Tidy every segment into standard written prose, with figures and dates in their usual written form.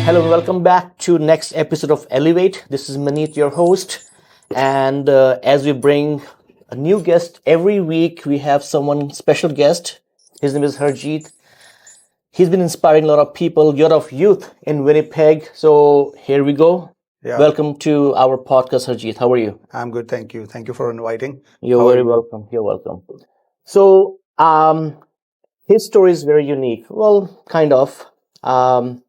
Hello and welcome back to next episode of Elevate. This is Manit, your host, and as we bring a new guest every week, we have someone special guest. His name is Harjeet. He's been inspiring a lot of people, a lot of youth in Winnipeg. So here we go. Yeah, Welcome to our podcast, Harjeet. How are you? I'm good. Thank you. Thank you for inviting. You're How are very you? welcome. You're welcome. So, his story is very unique. Well, kind of. Um,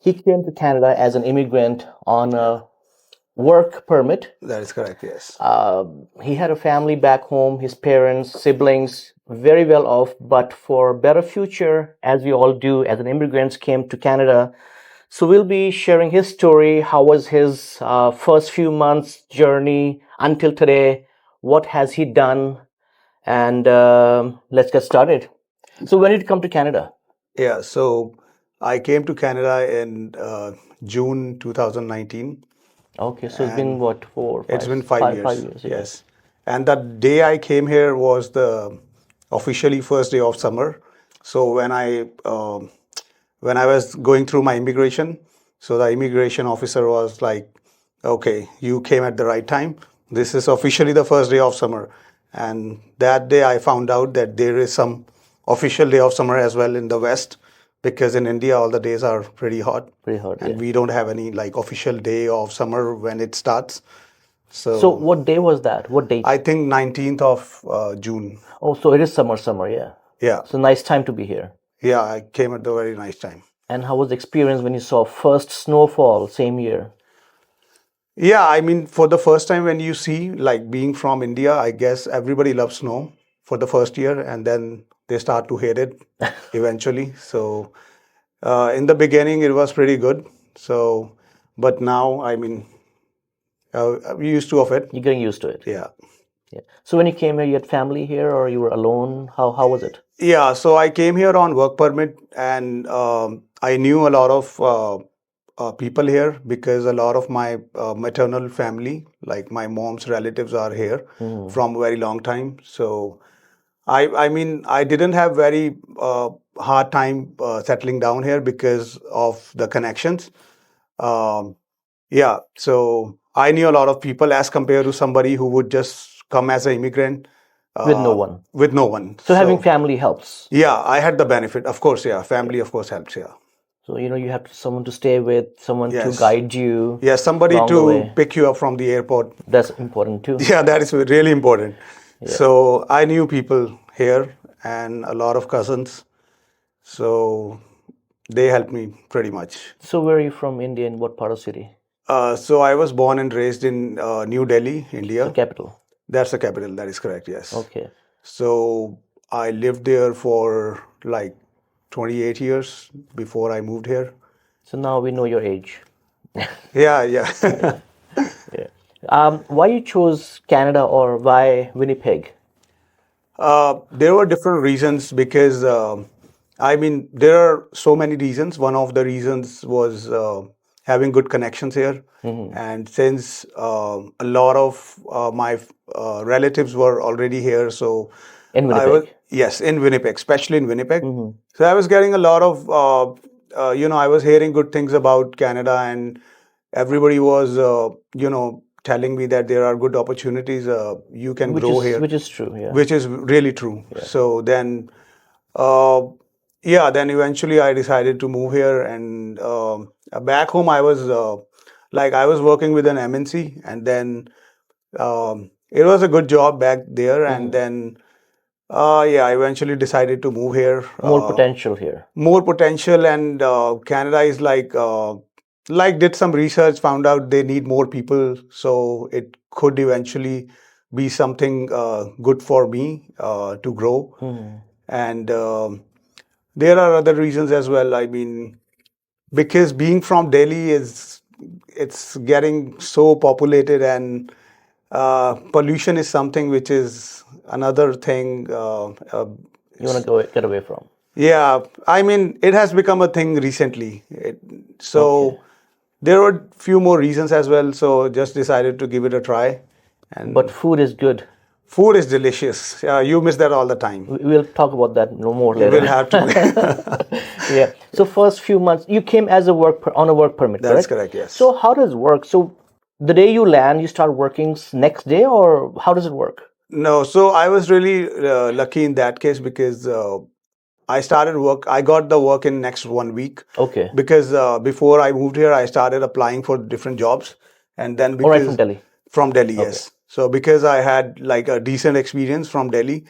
he came to Canada as an immigrant on a work permit. That is correct. Yes. He had a family back home, his parents, siblings, very well off, but for a better future, as we all do as an immigrants, came to Canada. So we'll be sharing his story. How was his first few months journey until today? What has he done? And let's get started. So when did you come to Canada? Yeah. So I came to Canada in June 2019, Okay, so it's been and what, it's been five, 5 5 years. years, yeah. Yes. And the day I came here was the officially first day of summer. So when I was going through my immigration, so the immigration officer was like, "Okay, you came at the right time. This is officially the first day of summer." And that day I found out that there is some official day of summer as well in the West, because in India all the days are pretty hot, Pretty hard, and yeah. we don't have any like official day of summer when it starts. So So what day was that? What date? I think 19th of June. Oh, so it is summer, yeah. Yeah, So nice time to be here. yeah, I came at the very nice time. And how was the experience when you saw first snowfall same year? Yeah, I mean, for the first time when you see, like being from India, I guess everybody loves snow for the first year, and then they start to hate it eventually. So, in the beginning, it was pretty good. So, but now, I mean, I'm used to of it. You're getting used to it. Yeah. Yeah. So when you came here, you had family here or you were alone? How was it? Yeah, so I came here on work permit, and I knew a lot of people here because a lot of my maternal family, like my mom's relatives, are here from a very long time. So I mean, I didn't have very hard time settling down here because of the connections. Um, yeah, so I knew a lot of people as compared to somebody who would just come as an immigrant With no one. with no one. So having family helps. Yeah, I had the benefit. Of course, yeah. Family, of course, helps. Yeah. So you have someone to stay with, someone to Yes. guide you Yeah, somebody along the to way. pick you up from the airport. That's important too. Yeah, that is really important. So I knew people here and a lot of cousins. So they helped me pretty much. So where are you from, India, and what part of city? So I was born and raised in New Delhi, The India. capital. That's the capital. That is correct. Yes. Okay. So I lived there for like 28 years before I moved here. So now we know your age. Yeah, yeah. Why you chose Canada or why Winnipeg? There were different reasons because I mean there are so many reasons. One of the reasons was having good connections here, and since a lot of my relatives were already here, so In I was Winnipeg. yes in Winnipeg, especially in Winnipeg. So I was getting a lot of I was hearing good things about Canada, and everybody was telling me that there are good opportunities. You can grow here, Which is true, yeah. which is really true. So then, then eventually I decided to move here, and back home I was I was working with an MNC, and then it was a good job back there, and then I eventually decided to move here. More potential here. More potential, and Canada is did some research, found out they need more people, so it could eventually be something good for me to grow. And there are other reasons as well. I mean, because being from Delhi it's getting so populated, and pollution is something which is another thing. You want to get away from. Yeah, I mean, it has become a thing recently. So there were few more reasons as well. So just decided to give it a try. And But food is good. food is delicious. You miss that all the time. We'll talk about that no more You later. will have to. Yeah. So first few months you came as a on a work permit, That is correct? correct, yes. So how does it work? So the day you land, you start working next day, or how does it work? No, so I was really lucky in that case because I started work. I got the work in next 1 week Okay. because before I moved here, I started applying for different jobs, and then All right, from because Delhi. from Delhi, Okay. yes. So because I had like a decent experience from Delhi,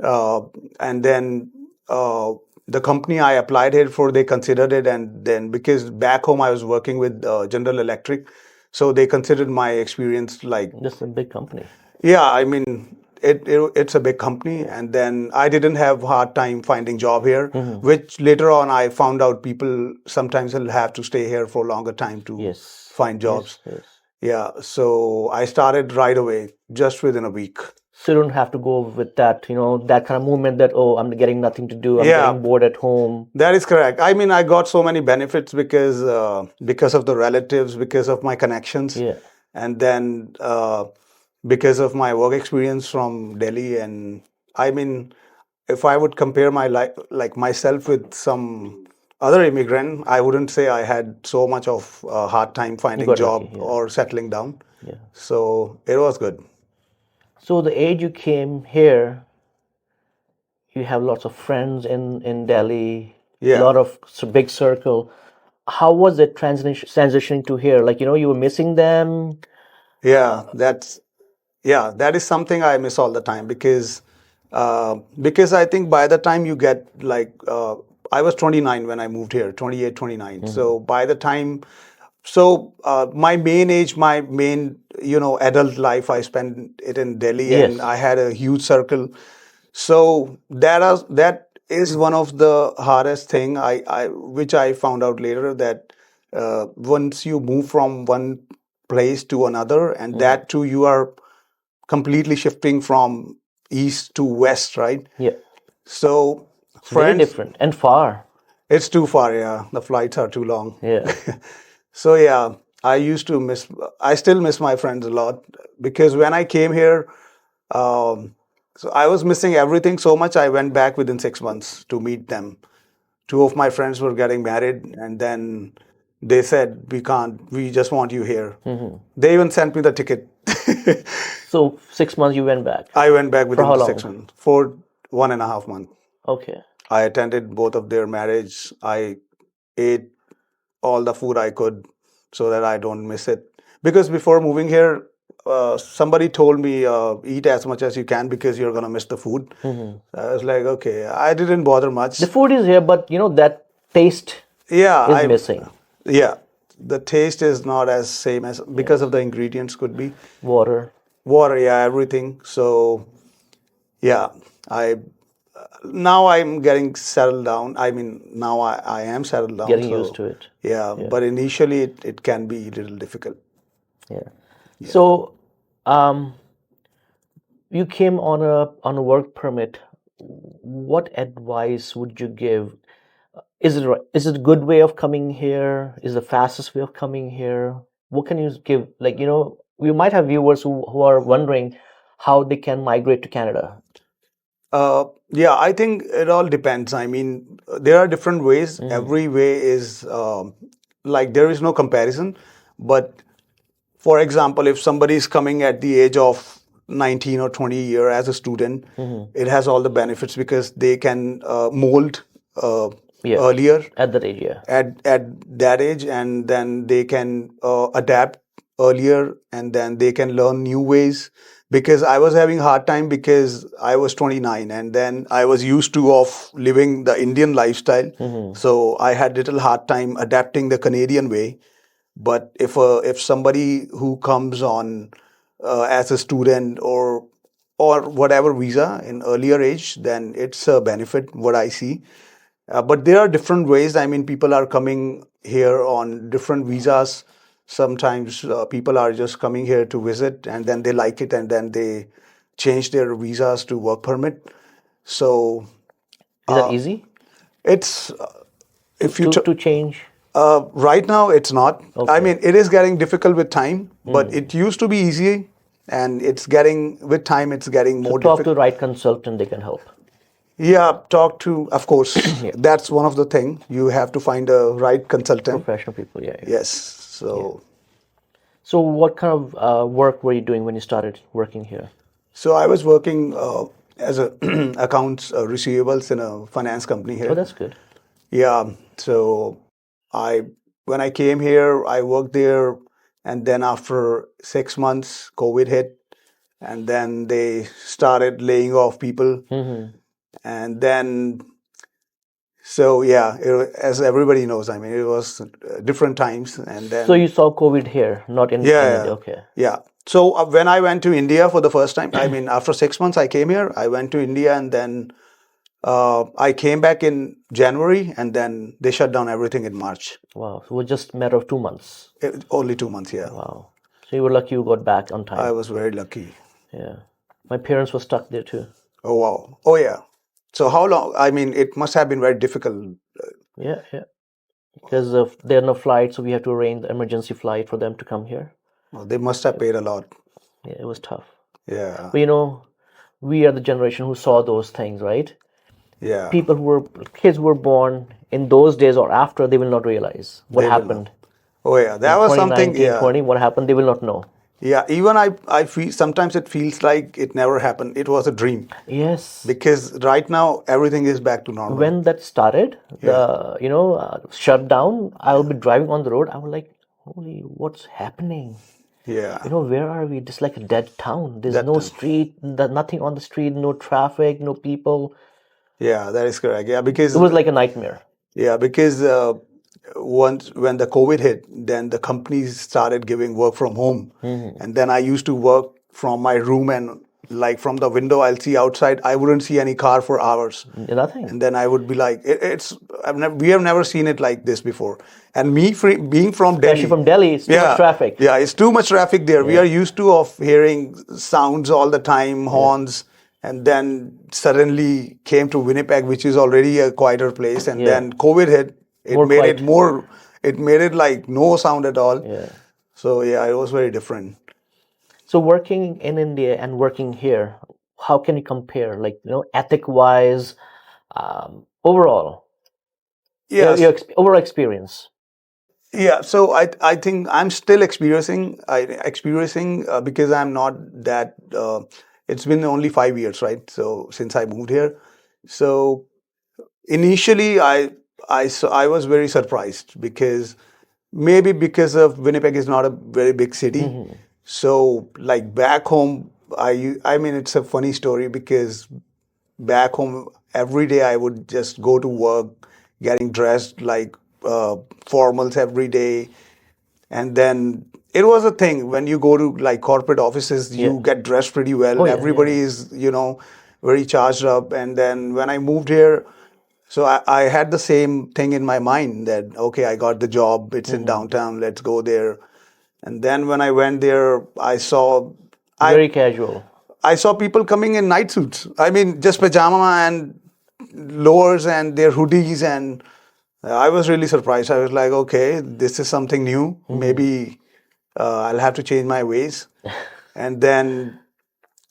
uh, and then the company I applied here for, they considered it, and then because back home I was working with General Electric, so they considered my experience like Just a big company. yeah, I mean, it's a big company, and then I didn't have hard time finding job here, Mm-hmm. which later on I found out people sometimes will have to stay here for a longer time to Yes. find Yes. jobs. Yes. Yeah, so I started right away, just within a week. So you don't have to go with that, that kind of movement that, oh, I'm getting nothing to do. I'm Yeah, getting bored at home. that is correct. I mean, I got so many benefits because of the relatives, because of my connections, Yeah. and then because of my work experience from Delhi. And I mean, if I would compare my life, like myself, with some other immigrant, I wouldn't say I had so much of a hard time You finding got lucky. job Yeah. or settling down. Yeah. So it was good. So the age you came here, you have lots of friends in Delhi, a Yeah, lot of big circle. How was it transitioning to here? Like, you were missing them. yeah, that is something I miss all the time because I think by the time you get like I was 29 when I moved here, 28, 29. Mhm. So by the time my main age, my main adult life, I spent it in Delhi, and Yes. I had a huge circle. So that is one of the hardest thing I which I found out later, that once you move from one place to another, and Mhm. that too you are completely shifting from east to west, right? Yeah. So It's very friends, different and far. it's too far. Yeah, the flights are too long. Yeah. So yeah, I still miss my friends a lot because when I came here, um, so I was missing everything so much. I went back within 6 months to meet them. Two of my friends were getting married, and then they said, "We can't. We just want you here." Hmm. They even sent me the ticket. So 6 months you went back. I went back For within how the six long? months for 1.5 months. Okay. I attended both of their marriage. I ate all the food I could so that I don't miss it. Because before moving here, somebody told me, eat as much as you can because you're gonna miss the food. Hmm. I was like, okay, I didn't bother The much. food is here, but that taste Yeah, is missing. yeah, the taste is not as same as because of Yes. the ingredients could be Water. water, yeah, everything. So yeah, I now I'm getting settled down. I mean, now I am settled down. Getting used So to it. yeah, Yeah. but initially it can be a little difficult. Yeah. Yeah. So, um, you came on a work permit. What advice would you give? Is it a good way of coming here? Is it the fastest way of coming here? What can you give? Like, we might have viewers who are wondering how they can migrate to Canada. Yeah, I think it all depends. I mean, there are different ways. Hmm. Every way is like there is no comparison. But for example, if somebody is coming at the age of 19 or 20 year as a student, Hmm. it has all the benefits because they can mold Yeah, earlier at that age, yeah. at that age, and then they can adapt earlier, and then they can learn new ways. Because I was having hard time because I was 29, and then I was used to of living the Indian lifestyle, Hmm. so I had little hard time adapting the Canadian way. But if somebody who comes on as a student or whatever visa in earlier age, then it's a benefit what I see. But there are different ways. I mean, people are coming here on different visas. Sometimes people are just coming here to visit, and then they like it, and then they change their visas to work permit. So Is that easy it's to if you to to change? right now it's not. I Okay. mean, it is getting difficult with time, but Hmm. it used to be easy, and it's getting with time it's getting So more talk to difficult. the right consultant; they can help. Yeah, talk to, of course, Yeah, that's one of the thing. You have to find a right consultant. professional people. Yeah, yeah, Yes. yeah. So, So, what kind of work were you doing when you started working here? so I was working as a accounts receivables in a finance company Oh, here. that's good. Yeah. So I when I came here, I worked there, and then after 6 months, COVID hit, and then they started laying off people, Hmm. and then so yeah, as everybody knows, I mean, it was different times, and So you then saw COVID here, not in yeah, India. yeah, Okay. yeah. So when I went to India for the first time, I mean, after 6 months, I came here. I went to India, and then I came back in January, and then they shut down everything in March. Wow. So it was just a matter of 2 months. Only 2 months, yeah. Wow. So you were lucky you got back on I time. was very lucky. Yeah. My parents were stuck there too. Oh wow. Oh yeah. So how long? I mean, it must have been very difficult. Yeah, yeah. Because of there are no flights, so we have to arrange the emergency flight for them to come here. They must have paid a lot. Yeah, it was tough. Yeah. But we are the generation who saw those things, right? Yeah. People who were kids who were born in those days or after, they will not realize what They will know. happened Oh yeah. That in was something. 2019, Yeah. 20. What happened, they will not know. Yeah. Even I feel sometimes it feels like it never happened. It was a dream Yes. because right now everything is back to normal. When that started, Yeah. the shutdown, I will be driving on the road. I was like, holy, what's happening? Yeah. Where are we? Just like a dead town. There's That. no street, nothing on the street, no traffic, no people. Yeah. That is correct. Yeah. It was like a nightmare. Because once when the COVID hit, then the companies started giving work from home, and then I used to work from my room, and like from the window, I'll see outside. I wouldn't see any car for hours, Nothing. and then I would be like, we have never seen it like this before. And me being from Especially Delhi, from Delhi, it's too much yeah, traffic. yeah, it's too much traffic there. We Yeah. are used to of hearing sounds all the time, Yeah. horns, and then suddenly came to Winnipeg, which is already a quieter place, and Yeah. then COVID hit. It More made it quiet. more. It made it like no sound at all. Yeah. So yeah, it was very different. So working in India and working here, how can you compare? Like, ethic wise, overall, Yes. overall experience. Yeah, so I think I'm still experiencing because I'm not that. It's been only 5 years, right? So since I moved here, so initially I was very surprised because maybe because of Winnipeg is not a very big city, Hmm. so like back home, I mean it's a funny story because back home every day I would just go to work getting dressed like formals every day, and then it was a thing when you go to like corporate offices, Yeah. you get dressed pretty Oh well. yeah, yeah. Everybody is, very charged up. And then when I moved here, so I had the same thing in my mind that, okay, I got the job, it's in Hmm. downtown, let's go there. And then when I went there, I Very casual. I saw people coming in night suits. I mean, just pajama and lowers and their hoodies, and I was really surprised. I was like, okay, this is something new. Hmm. Maybe I'll have to change my ways. And then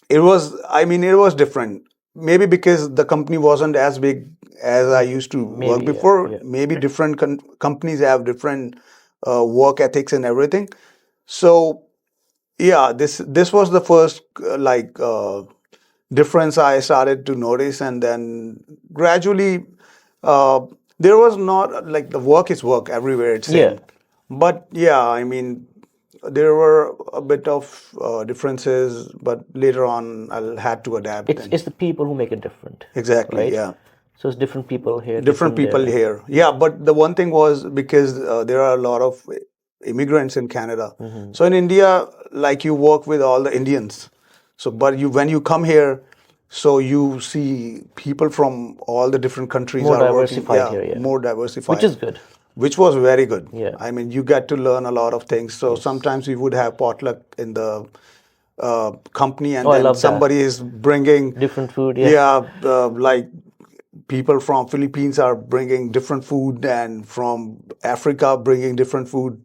it was different. Maybe because the company wasn't as big as I used to work Maybe, yeah, before. yeah. Maybe different companies have different work ethics and everything. So yeah, this was the first difference I started to notice, and then gradually uh, there was not like the work is work everywhere, it's Yeah. same. But yeah, I mean there were a bit of differences, but later on I'll had to adapt. It's And it's the people who make it different, exactly, right? yeah, So it's different people here, different different people there. here. Yeah, but the one thing was because there are a lot of immigrants in Canada. Hmm. So in India, like you work with all the Indians. So, but you when you come here, so you see people from all the different countries More are working. diversified Yeah, here, yeah. more Which diversified, is good. which was very good. Yeah. I mean, you get to learn a lot of things. So Yes. sometimes we would have potluck in the company, Oh, and I then love that. somebody is bringing, Different food, yeah. yeah, like people from Philippines are bringing different food, and from Africa bringing different food.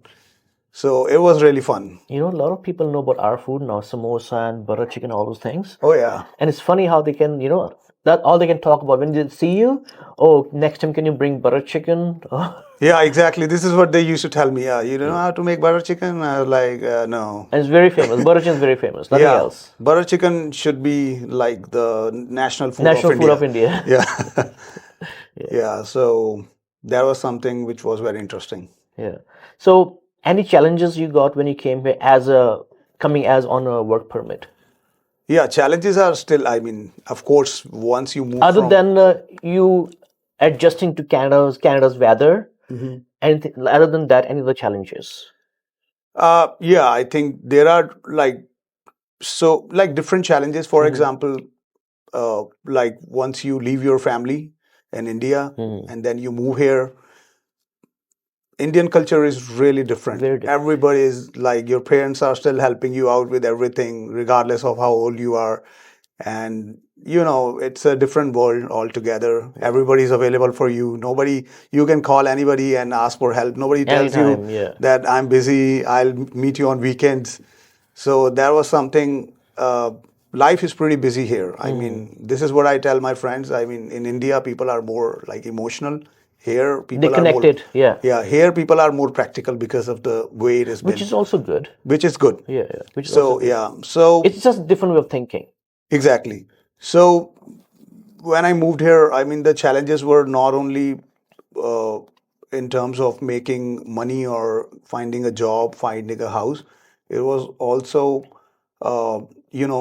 So it was really fun. A lot of people know about our food now, samosa and butter chicken, all those things. Oh yeah, And it's funny how they can, That all they can talk about when they see you. Oh, next time can you bring butter chicken? Yeah, exactly. This is what they used to tell me. Yeah, you don't know how to make butter chicken? I was like, no. And it's very famous. Butter chicken is very famous. Nothing Yeah, else. butter chicken should be like the national food of National food of India. India. Yeah. Yeah, so that was something which was very interesting. Yeah. So, any challenges you got when you came here as a coming as on a work permit? Yeah, challenges are still, I mean, of course, once you move Other from, than you adjusting to Canada's weather, anything other than that, any other challenges? yeah, I think there are like, so like different challenges. For example, like once you leave your family in India and then you move here, Indian culture is really different. Very different. Everybody is like, your parents are still helping you out with everything, regardless of how old you are. And, you know, it's a different world altogether. Everybody's available for you. Nobody, you can call anybody and ask for help. Nobody tells you Anytime, yeah. that I'm busy, I'll meet you on weekends. So that was something, life is pretty busy here. I mean, this is what I tell my friends. I mean, in India, people are more like emotional. Here, They people are more, connected, yeah. yeah, here people are more practical because of the way it has Which been, is also good. which is good. Yeah, yeah. Which is also So, good. yeah, so It's just a different way of thinking. exactly. So, when I moved here, I mean, the challenges were not only uh, in terms of making money or finding a job, finding a house. It was also,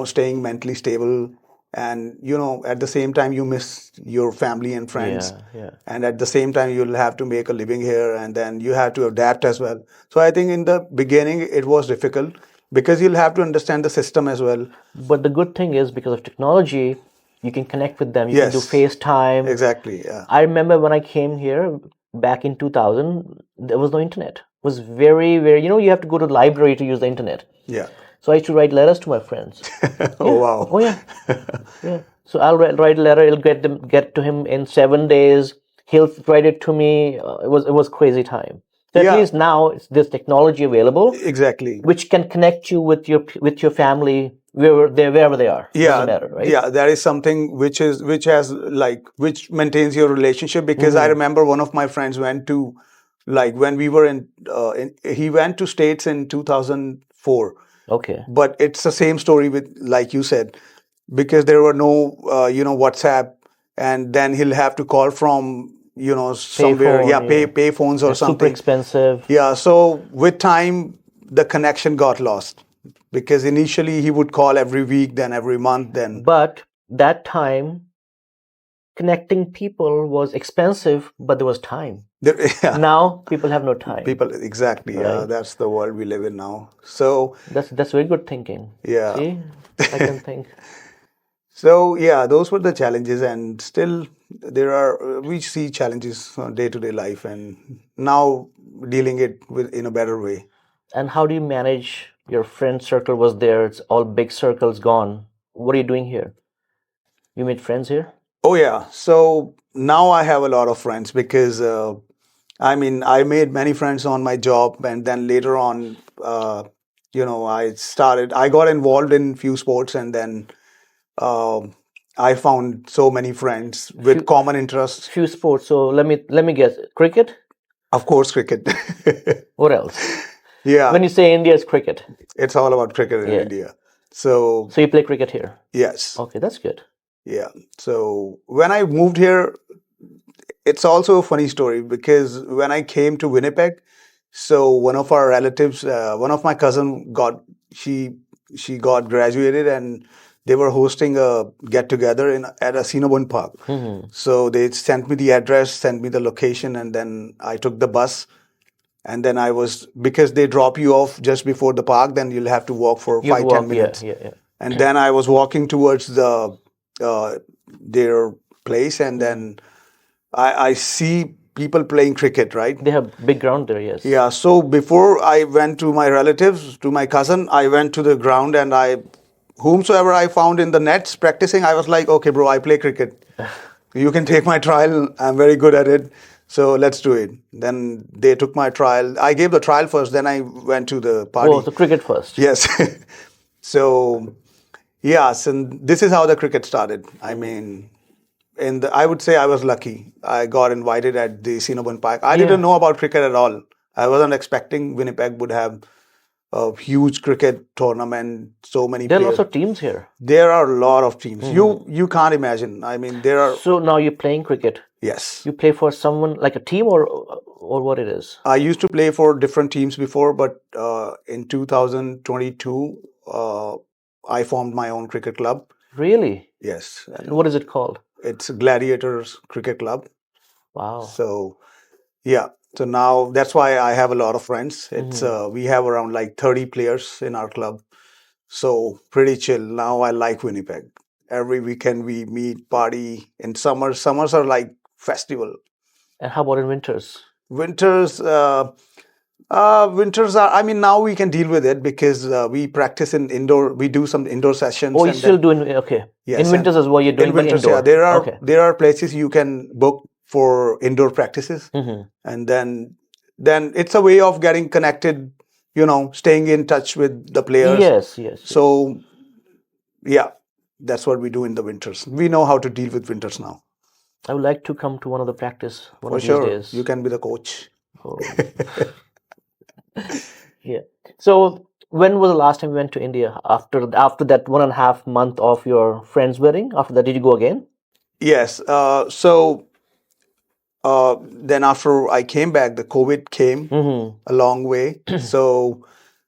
staying mentally stable. And, at the same time, you miss your family and friends. Yeah, yeah. And at the same time, you'll have to make a living here and then you have to adapt as well. So I think in the beginning, it was difficult because you'll have to understand the system as well. But the good thing is because of technology, you can connect with them. You can do Yes, FaceTime. exactly. Yeah. I remember when I came here back in 2000, there was no internet. It was very, very, you have to go to the library to use the internet. Yeah. So I used to write letters to my friends. Oh, wow. Oh yeah. Yeah. So I'll write a letter. It'll get to him in 7 days. He'll write it to me. It was crazy time. So at Yeah, least now there's technology available, exactly. which can connect you with your family wherever they are. Yeah, Doesn't matter, right? yeah, that is something which maintains your relationship because I remember one of my friends went to, like, when we were he went to States in 2004. Okay. But it's the same story with, like you said, because there were no WhatsApp, and then he'll have to call from somewhere, Payphone, yeah, yeah. pay phones or It's super something. expensive. Yeah, so with time, the connection got lost because initially he would call every week, then every month, then But that time, connecting people was expensive, but there was time. yeah, Now people have no time. people, exactly, yeah, Right. that's the world we live in now. So That's very good thinking. yeah, See, I can think. so yeah, those were the challenges, and still we see challenges on day-to-day life, and now dealing it with in a better way. And how do you manage your friend circle was there? It's all big circles gone. What are you doing here? You made friends here? Oh yeah. So now I have a lot of friends because I mean I made many friends on my job, and then later on, I got involved in few sports, and then I found so many friends with Few common interests. few sports. So let me guess. Cricket? Of course, cricket. What else? Yeah, When you say India, it's cricket. it's all about cricket in Yeah. India. So So you play cricket here. yes, Okay, that's good. yeah. So when I moved here, it's also a funny story because when I came to Winnipeg, so one of our relatives, one of my cousin she got graduated, and they were hosting a get together at a Cinnabon Park. So they sent me the address, sent me the location, and then I took the bus. And then because they drop you off just before the park, then you'll have to walk for You'd 5-10 walk, minutes. yeah. And then I was walking towards their place, and then I see people playing cricket, right? They have big ground there, yes. Yeah. So before I went to my relatives, to my cousin, I went to the ground, and whomsoever I found in the nets practicing, I was like, okay, bro, I play cricket. You can take my trial. I'm very good at it. So let's do it. Then they took my trial. I gave the trial first, then I went to the party. Oh, so cricket first. Yes. So, yes, and this is how the cricket started. I mean, I would say I was lucky. I got invited at the Cinnabon Park. I Yeah. didn't know about cricket at all. I wasn't expecting Winnipeg would have a huge cricket tournament, so many There are lots players. of teams here. There are a lot of teams. You can't imagine. I mean, there are, So now you're playing cricket. yes. You play for someone like a team or what it is? I used to play for different teams before, but in 2022, I formed my own cricket club. Really? Yes, And what is it called? it's Gladiators Cricket Club. Wow. So yeah, so now that's why I have a lot of friends. It's we have around like 30 players in our club, so pretty chill. Now I like Winnipeg. Every weekend we meet, party. In summers are like festival. And how about in winters? Winters, winters are. I mean, now we can deal with it because we practice in indoor. We do some indoor sessions. Oh, you and still then, doing okay. yes, In and winters is what you're doing, in but winters, indoor. yeah, Okay. there are places you can book for indoor practices, and then it's a way of getting connected. You know, staying in touch with the players. Yes, yes. So yeah, that's what we do in the winters. We know how to deal with winters now. I would like to come to one of the practice one For of these sure, days. you can be the coach. Oh. Yeah. So when was the last time you went to India? After that 1.5 month of your friend's wedding? After that, did you go again? Yes. Then after I came back, the COVID came a long way. So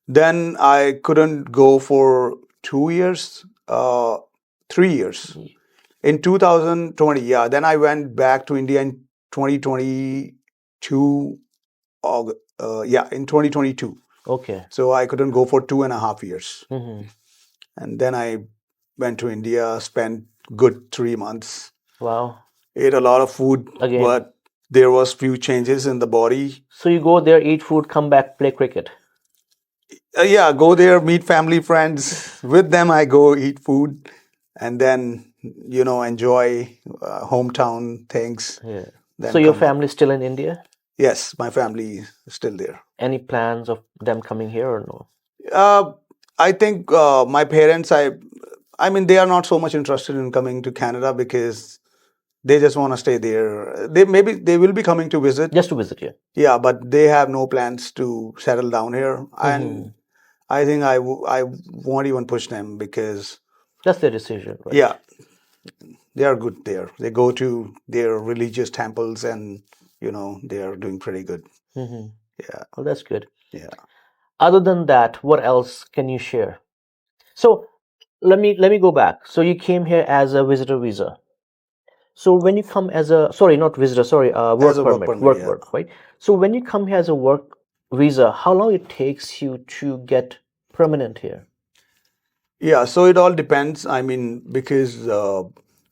then I couldn't go for 2 years, 3 years. In 2020, yeah. Then I went back to India in 2022. In 2022. Okay. So I couldn't go for 2.5 years. And then I went to India, spent good 3 months. Wow. Ate a lot of food, Again. but there was few changes in the body. So you go there, eat food, come back, play cricket. Yeah, go there, meet family, friends. With them, I go eat food, and then enjoy hometown things. Yeah. Then So your come back. family still in India? Yes, my family is still there. Any plans of them coming here or no? I think my parents, I mean, they are not so much interested in coming to Canada because they just want to stay there. They will be coming to visit. Just to visit you. Yeah, but they have no plans to settle down here. And I think I won't even push them because That's their decision, right? yeah, they are good there. They go to their religious temples and they are doing pretty good. Yeah. Oh, that's good. Yeah. Other than that, what else can you share? So let me go back. So you came here as a visitor visa. So when you come as a not visitor, work As a work permit, permit, yeah. right? So when you come here as a work visa, how long it takes you to get permanent here? Yeah, so it all depends. I mean, because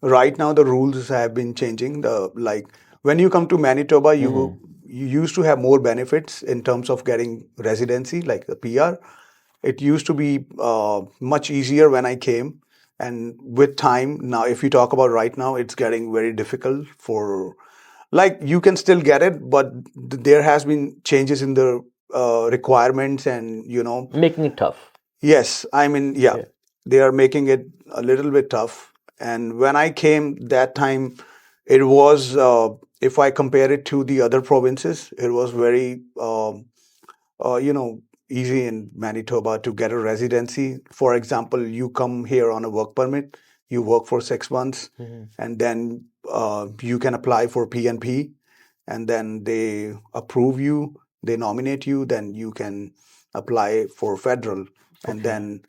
right now the rules have been changing. Like when you come to Manitoba, you used to have more benefits in terms of getting residency, like the PR. It used to be much easier when I came, and with time now, if you talk about right now, it's getting very difficult for. Like you can still get it, but there has been changes in the requirements, and Making it tough. yes, I mean, yeah, they are making it a little bit tough. And when I came that time, it was, if I compare it to the other provinces, it was very, easy in Manitoba to get a residency. For example, you come here on a work permit, you work for 6 months, and then you can apply for PNP, and then they approve you, they nominate you, then you can apply for federal. And then,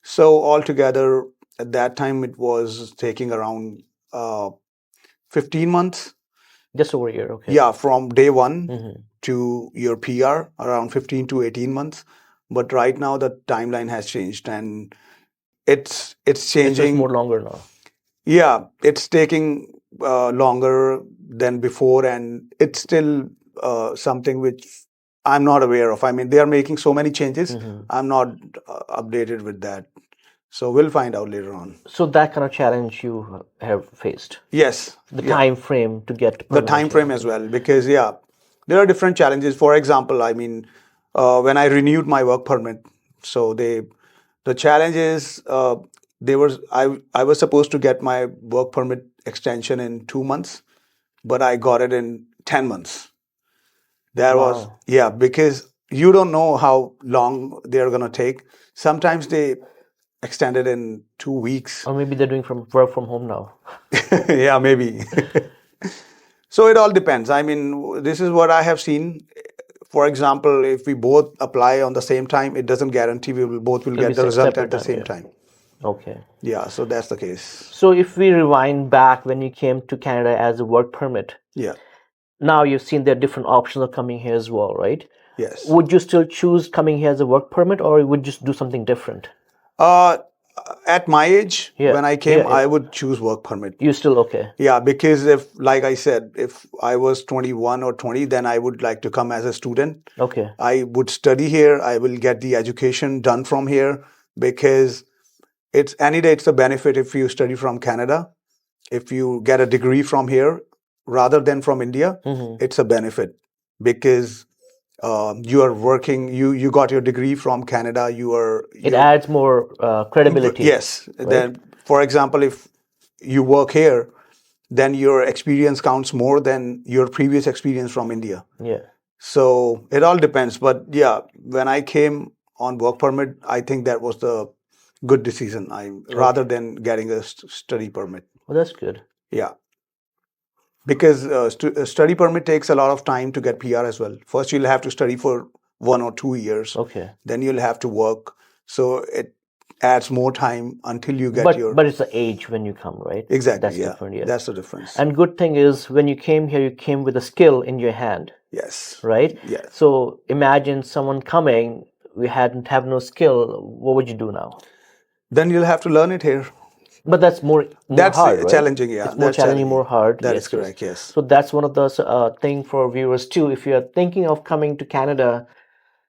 so altogether, at that time, it was taking around 15 months. Just over a year, okay. Yeah, from day one to your PR, around 15 to 18 months. But right now, the timeline has changed, and it's It's changing. more longer now. Yeah, it's taking longer than before, and it's still something which I'm not aware of. I mean, they are making so many changes. I'm not updated with that. So we'll find out later on. So that kind of challenge you have faced. Yes. The time frame to get The permanent time here. frame as well, because there are different challenges. For example, I mean, when I renewed my work permit, so the challenge is I was supposed to get my work permit extension in 2 months, but I got it in 10 months. That was, Wow. yeah, because you don't know how long they're going to take. Sometimes they extend it in 2 weeks. Or maybe they're doing work from home now. Yeah, maybe. So it all depends. I mean, this is what I have seen. For example, if we both apply on the same time, it doesn't guarantee we will both will It'll be get the result separate at the time, same yeah. time. Okay. Yeah, so that's the case. So if we rewind back when you came to Canada as a work permit, Yeah. now you've seen there are different options of coming here as well, right? Yes. Would you still choose coming here as a work permit, or would you just do something different? At my age, Yeah, when I came, yeah, yeah. I would choose work permit. You still okay? Yeah, because if, like I said, if I was 21 or 20, then I would like to come as a student. Okay. I would study here. I will get the education done from here because it's any day it's a benefit if you study from Canada. If you get a degree from here rather than from India, it's a benefit because you are working. You got your degree from Canada. It adds more credibility. Yes. right? Then, for example, if you work here, then your experience counts more than your previous experience from India. Yeah. So it all depends. But yeah, when I came on work permit, I think that was the good decision. Rather than getting a study permit. Well, that's good. Yeah. Because a study permit takes a lot of time to get PR as well. First, you'll have to study for 1 or 2 years. Okay. Then you'll have to work. So it adds more time until you get But it's the age when you come, right? Exactly. That's Yeah. different. Yeah. That's the difference. And good thing is when you came here, you came with a skill in your hand, Yes. right? Yes. So imagine someone coming, we have no skill. What would you do now? Then you'll have to learn it here. But that's more That's hard, right? challenging. Yeah. It's more That's challenging, more hard. That Yes, is correct. Yes. So that's one of the thing for viewers too. If you're thinking of coming to Canada,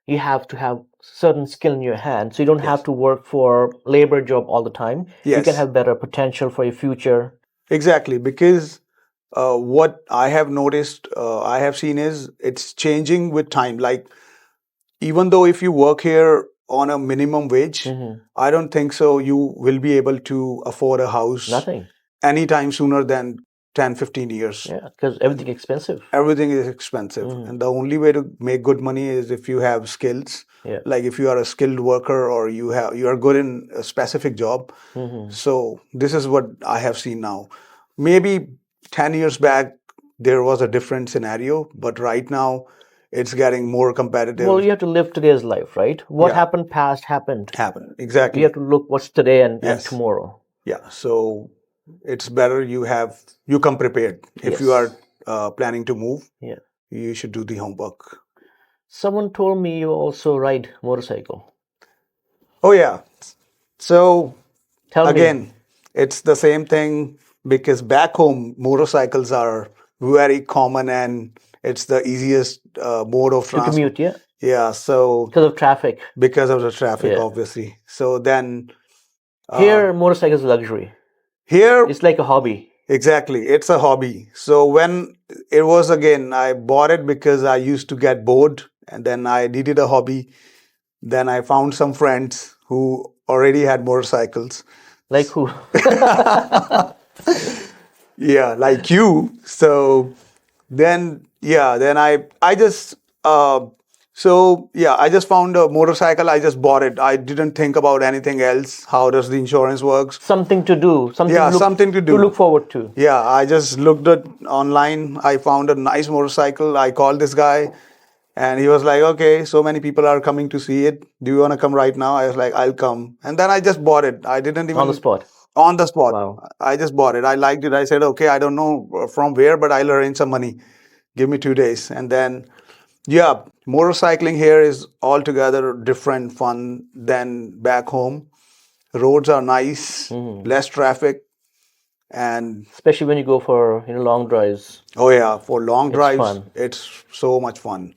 you have to have certain skill in your hand. So you don't have to work for labor job all the time. You can Yes. have better potential for your future. Exactly. Because what I have noticed, I have seen is it's changing with time. Like, even though if you work here on a minimum wage, I don't think so you will be able to afford a house Nothing. anytime sooner than 10, 15 years. Yeah, because everything is expensive. Everything is expensive. And the only way to make good money is if you have skills. Yeah. Like if you are a skilled worker or you are good in a specific job. So this is what I have seen now. Maybe 10 years back, there was a different scenario, but right now it's getting more competitive. Well, you have to live today's life, right? What happened past happened. Exactly. You have to look what's today and tomorrow. Yeah. So it's better you come prepared. If you are planning to move, you should do the homework. Someone told me you also ride motorcycle. Oh yeah. So Tell again, me. it's the same thing because back home motorcycles are very common and it's the easiest mode of transport. To commute, yeah. Yeah. So because of traffic. Because of the traffic, obviously. So then here, motorcycles are luxury. Here it's like a hobby. Exactly. It's a hobby. So when it was again, I bought it because I used to get bored and then I needed a hobby. Then I found some friends who already had motorcycles. Like who? Yeah, like you. So then, I just, I just found a motorcycle. I just bought it. I didn't think about anything else. How does the insurance works? Something to do. Something to look forward to. Yeah, I just looked at online. I found a nice motorcycle. I called this guy and he was like, okay, so many people are coming to see it. Do you want to come right now? I was like, I'll come. And then I just bought it. I didn't even... On the spot. On the spot. Wow. I just bought it. I liked it. I said, okay, I don't know from where, but I'll arrange some money. Give me 2 days. And then, motorcycling here is altogether different fun than back home. Roads are nice, less traffic. And especially when you go for long drives. Oh yeah, for long drives, fun. It's so much fun.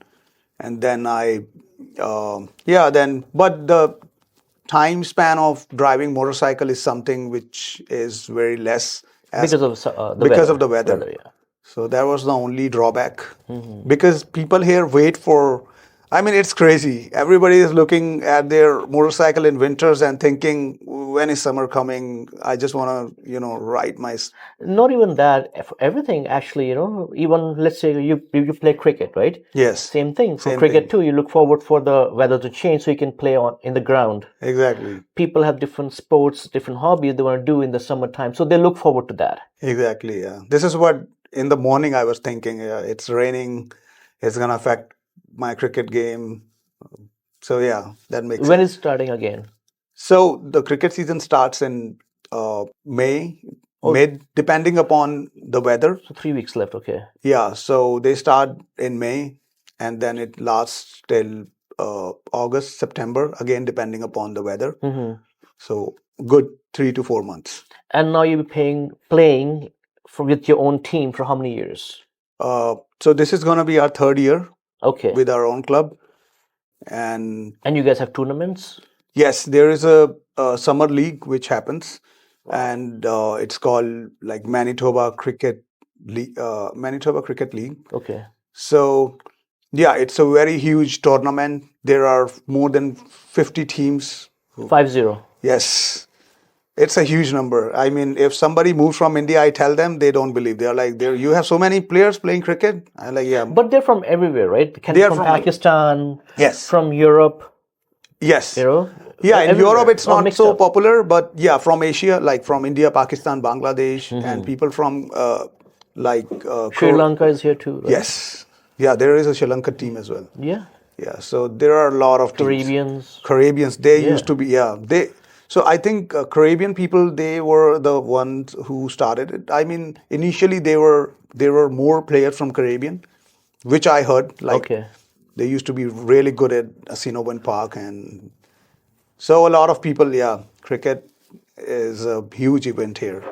And then but the time span of driving motorcycle is something which is very less because of the weather. Yeah. So that was the only drawback because people here wait for I mean, it's crazy. Everybody is looking at their motorcycle in winters and thinking, when is summer coming? I just want to, ride my. Not even that, everything actually, even let's say you play cricket, right? Yes. Same thing for Same cricket thing. too. You look forward for the weather to change so you can play on in the ground. Exactly. People have different sports, different hobbies they want to do in the summertime, so they look forward to that. Exactly. Yeah. This is what in the morning I was thinking. Yeah, it's raining. It's gonna affect my cricket game. So yeah, that makes When sense. is starting again? So the cricket season starts in May, Oh. mid, depending upon the weather. So 3 weeks left, okay. Yeah, so they start in May and then it lasts till August, September, again, depending upon the weather. Mm-hmm. So good 3 to 4 months. And now you'll be playing with your own team for how many years? So this is going to be our third year Okay. with our own club. And you guys have tournaments? Yes, there is a summer league which happens, and it's called like Manitoba Cricket League. Manitoba Cricket League. Okay. So yeah, it's a very huge tournament. There are more than 50 teams. 50. Yes, it's a huge number. I mean, if somebody moves from India, I tell them, they don't believe. They're like, you have so many players playing cricket. I'm like, yeah. But they're from everywhere, right? They are from from Pakistan. Yes. From Europe. Yes. Yeah, in everywhere. Europe it's not so up. popular, but yeah, from Asia, like from India, Pakistan, Bangladesh, and people from Sri Lanka is here too, right? Yes. Yeah, there is a Sri Lanka team as well. Yeah. Yeah, so there are a lot of teams. Caribbeans, they used to be, so I think Caribbean people, they were the ones who started it. I mean, initially there were more players from Caribbean, which I heard, like they used to be really good at Assiniboine Park, and so a lot of people, cricket is a huge event here.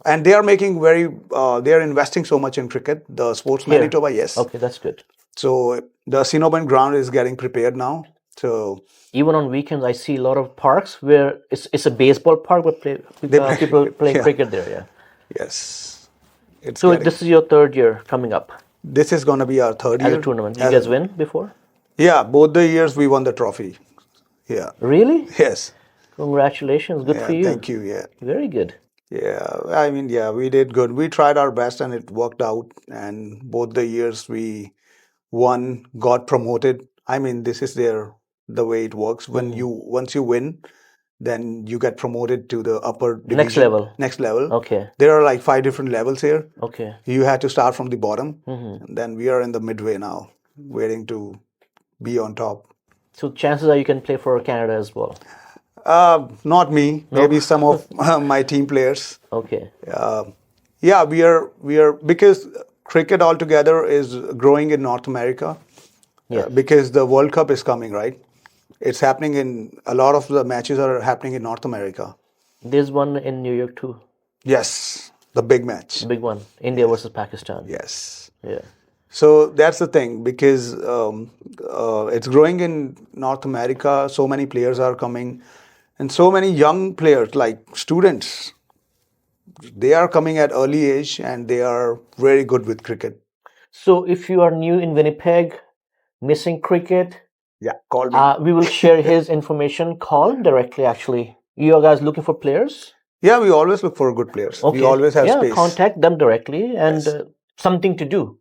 And they are making they are investing so much in cricket. The Sports Manitoba, yes. Okay, that's good. So the Assiniboine ground is getting prepared now. So even on weekends, I see a lot of parks where it's a baseball park, but people playing cricket there. Yeah. Yes. So this is your third year coming up. This is going to be our third year. As a tournament. You guys win before? Yeah, both the years we won the trophy. Yeah. Really? Yes. Congratulations. Good for you. Thank you. Yeah. Very good. Yeah. I mean, we did good. We tried our best and it worked out. And both the years we won, got promoted. I mean, this is the way it works. Once you win, then you get promoted to the upper division. Next level. Okay. There are like 5 different levels here. Okay. You had to start from the bottom. And then we are in the midway now, waiting to be on top. So chances are you can play for Canada as well. Not me. No? Maybe some of my team players. Okay. Yeah, we are because cricket altogether is growing in North America. Yeah. Because the World Cup is coming, right? It's happening a lot of the matches are happening in North America. There's one in New York too. Yes, the big match. Big one. India versus Pakistan. Yes. Yeah. So that's the thing, because it's growing in North America. So many players are coming, and so many young players, like students, they are coming at early age and they are very good with cricket. So if you are new in Winnipeg, missing cricket, call me. We will share his information. Call him directly, actually. You guys looking for players? Yeah, we always look for good players. Okay. We always have space. Contact them directly and something to do,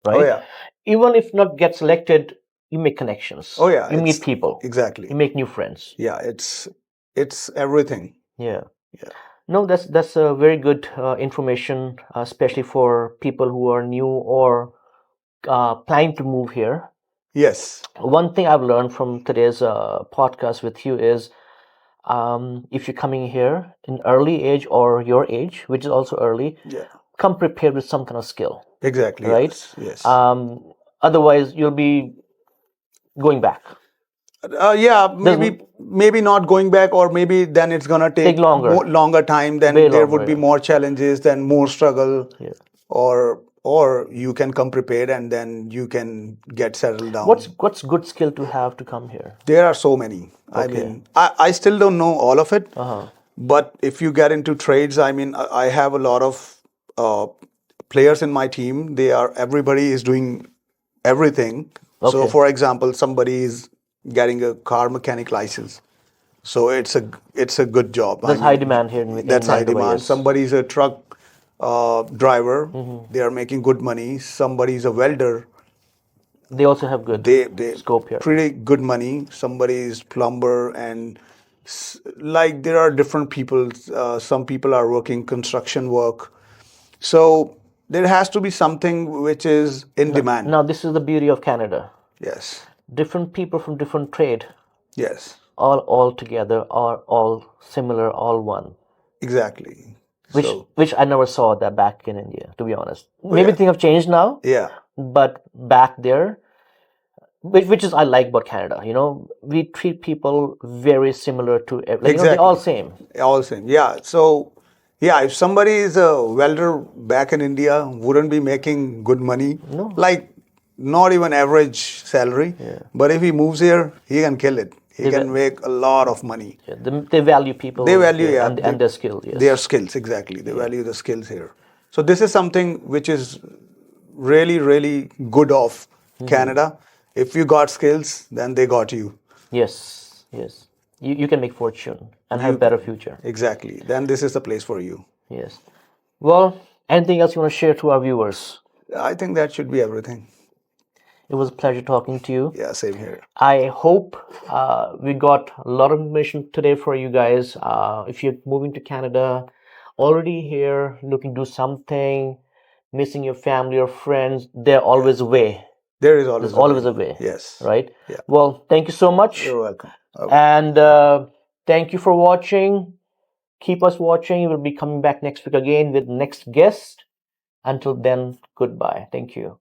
right? Oh, yeah. Even if not get selected, you make connections. Oh, yeah. You meet people. Exactly. You make new friends. Yeah, it's everything. Yeah. No, that's a very good information, especially for people who are new or planning to move here. Yes. One thing I've learned from today's podcast with you is if you're coming here in early age or your age, which is also early, come prepared with some kind of skill. Exactly. Right? Yes. Otherwise, you'll be going back. Maybe not going back, or maybe then it's gonna take longer time. Then there would be more challenges, then more struggle, or you can come prepared and then you can get settled down. What's good skill to have to come here? There are so many. I mean, I still don't know all of it. But if you get into trades, I mean, I have a lot of players in my team. Everybody is doing everything So, Okay. for example, somebody is getting a car mechanic license. So it's a good job. There's high demand here in That's high Manitoba, demand. yes. Somebody's a truck driver. They are making good money. Somebody's a welder. They also have good They scope here. pretty good money. Somebody's plumber and like there are different people. Some people are working construction work. So there has to be something which is in demand. Now, this is the beauty of Canada. Yes. Different people from different trade, Yes. all together, are all similar, all one. Exactly. Which So which I never saw that back in India, to be honest. oh, Maybe yeah. things have changed now, Yeah. but back there, which is I like about Canada. We treat people very similar to they're all Exactly. same. All same. Yeah. So, yeah, if somebody is a welder back in India, wouldn't be making good money, No. like not even average salary. But if he moves here, he can kill it. He can make a lot of money. Yeah, they value people They value, here yeah, and their skills. Yes. their skills, exactly. They value the skills here. So this is something which is really, really good of Canada. If you got skills, then they got you. Yes. Yes. You can make fortune and have better future. Exactly. Then this is the place for you. Yes. Well, anything else you want to share to our viewers? I think that should be everything. It was a pleasure talking to you. Yeah, same here. I hope we got a lot of information today for you guys. If you're moving to Canada, already here, looking to do something, missing your family or friends, there's always a way. There is There's always always a way. Yes. Right? Yeah. Well, thank you so much. You're welcome. And thank you for watching. Keep us watching. We'll be coming back next week again with next guest. Until then, goodbye. Thank you.